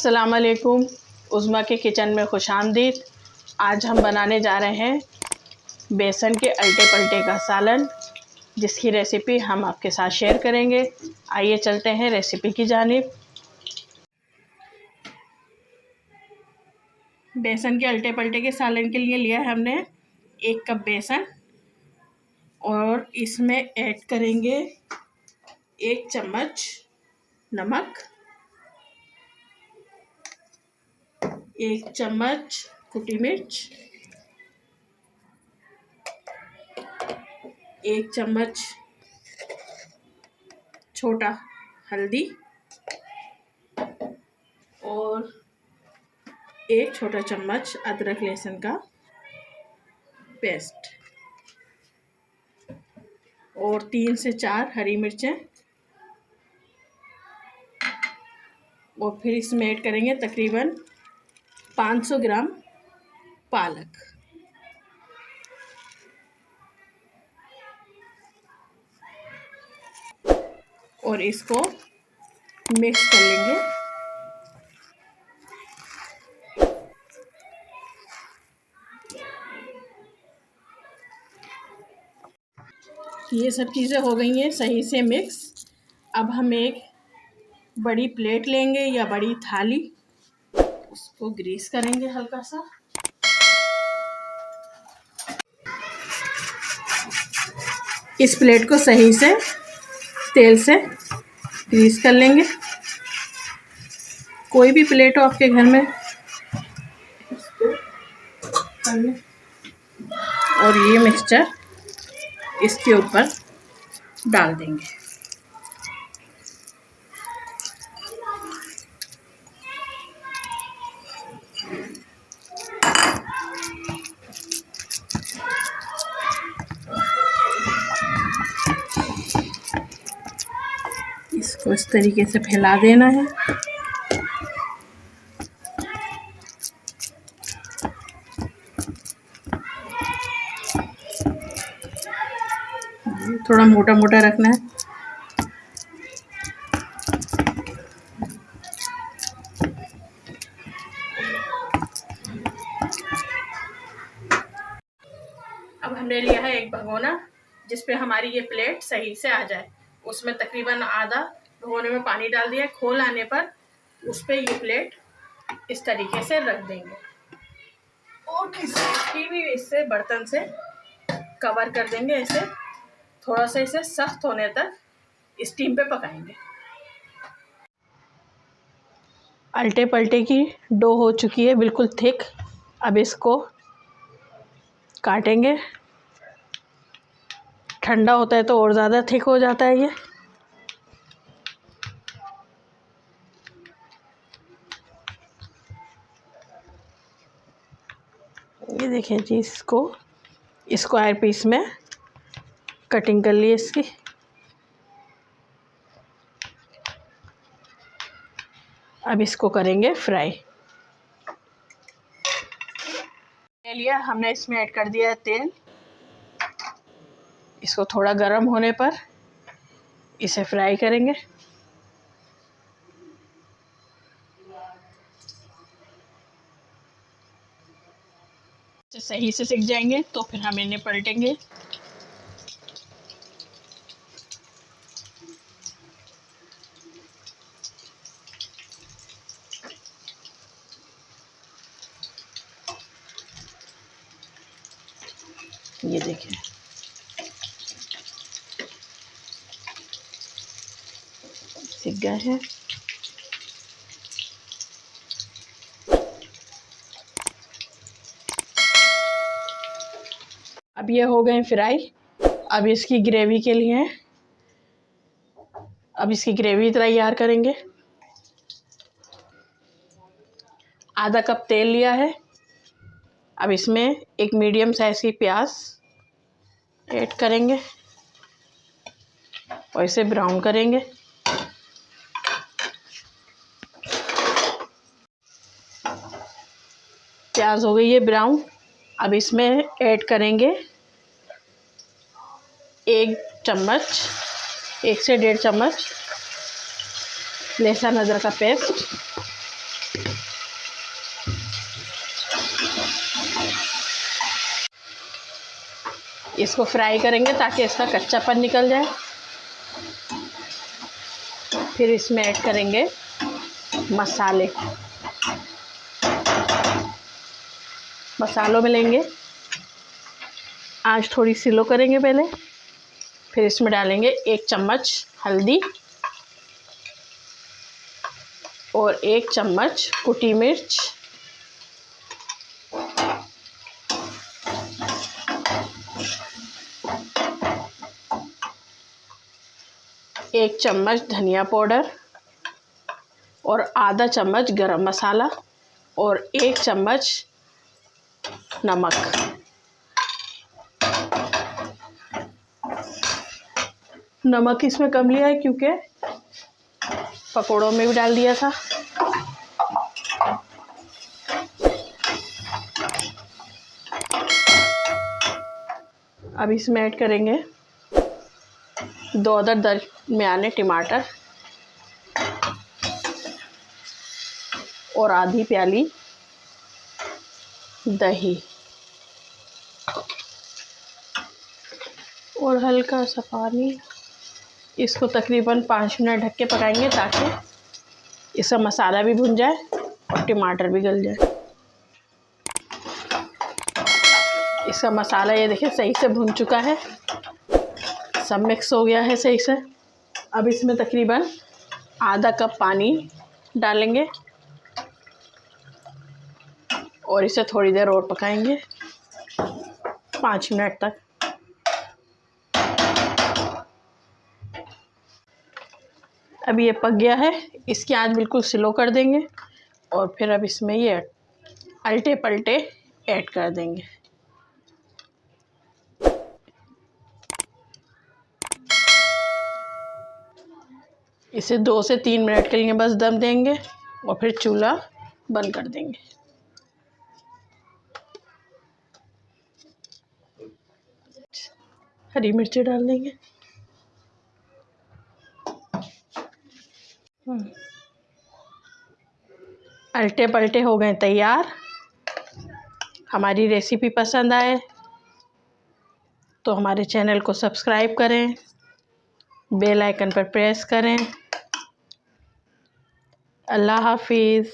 अस्सलाम वालेकुम। उज़्मा के किचन में खुशामदीद। आज हम बनाने जा रहे हैं बेसन के अल्टे पल्टे का सालन, जिसकी रेसिपी हम आपके साथ शेयर करेंगे। आइए चलते हैं रेसिपी की जानिब। बेसन के अल्टे पल्टे के सालन के लिए लिया है हमने 1 कप बेसन और इसमें ऐड करेंगे 1 चम्मच नमक, 1 चम्मच कुटी मिर्च, 1 चम्मच छोटा हल्दी और 1 छोटा चम्मच अदरक लहसुन का पेस्ट और 3 से 4 हरी मिर्चें। और फिर इसमें ऐड करेंगे तकरीबन 500 ग्राम पालक। और इसको मिक्स कर लेंगे। ये सब चीज़ें हो गई हैं सही से मिक्स। अब हम एक बड़ी प्लेट लेंगे या बड़ी थाली, उसको ग्रीस करेंगे हल्का सा। इस प्लेट को सही से तेल से ग्रीस कर लेंगे। कोई भी प्लेट हो आपके घर में, और ये मिक्सचर इसके ऊपर डाल देंगे। इसको इस तरीके से फैला देना है। थोड़ा मोटा मोटा रखना है। अब हमने लिया है एक भगोना, जिस पे हमारी ये प्लेट सही से आ जाए। उसमें तकरीबन आधा भगोने में पानी डाल दिया। खोल आने पर उस पे ये प्लेट इस तरीके से रख देंगे और किसी भी इससे बर्तन से कवर कर देंगे। ऐसे थोड़ा सा इसे सख्त होने तक स्टीम पे पकाएंगे। अल्टे पल्टे की डो हो चुकी है बिल्कुल थिक। अब इसको काटेंगे। ठंडा होता है तो और ज़्यादा थिक हो जाता है ये देखिए जी, इसको स्क्वायर पीस में कटिंग कर ली इसकी। अब इसको करेंगे फ्राई। लिया हमने, इसमें ऐड कर दिया है तेल। इसको थोड़ा गर्म होने पर इसे फ्राई करेंगे। सही से सिक जाएंगे तो फिर हम इन्हें पलटेंगे। ये देखिए, सिक गए हैं। अब ये हो गए फ्राई। अब इसकी ग्रेवी के लिए तैयार करेंगे। आधा कप तेल लिया है। अब इसमें एक मीडियम साइज़ की प्याज ऐड करेंगे और इसे ब्राउन करेंगे। प्याज हो गई है ब्राउन। अब इसमें ऐड करेंगे 1 चम्मच, 1 से 1.5 चम्मच लहसुन अदरक का पेस्ट। इसको फ्राई करेंगे ताकि इसका कच्चापन निकल जाए। फिर इसमें ऐड करेंगे मसाले। मसालों में लेंगे, आंच थोड़ी स्लो करेंगे पहले। फिर इसमें डालेंगे 1 चम्मच हल्दी और 1 चम्मच कुटी मिर्च, 1 चम्मच धनिया पाउडर और आधा चम्मच गरम मसाला और 1 चम्मच नमक। नमक इसमें कम लिया है क्योंकि पकोड़ों में भी डाल दिया था। अब इसमें ऐड करेंगे 2 अदद दरमियाने टमाटर और आधी प्याली दही और हल्का सा पानी। इसको तकरीबन 5 मिनट ढक के पकाएंगे ताकि इसका मसाला भी भुन जाए और टमाटर भी गल जाए। इसका मसाला ये देखिए सही से भुन चुका है, सब मिक्स हो गया है सही से। अब इसमें तकरीबन आधा कप पानी डालेंगे और इसे थोड़ी देर और पकाएंगे 5 मिनट तक। अब ये पक गया है, इसकी आंच बिल्कुल स्लो कर देंगे और फिर अब इसमें ये अल्टे पल्टे ऐड कर देंगे। इसे 2 से 3 मिनट के लिए बस दम देंगे और फिर चूल्हा बंद कर देंगे। हरी मिर्ची डाल देंगे। अल्टे पल्टे हो गए तैयार। हमारी रेसिपी पसंद आए तो हमारे चैनल को सब्सक्राइब करें, बेल आइकन पर प्रेस करें। अल्लाह हाफिज़।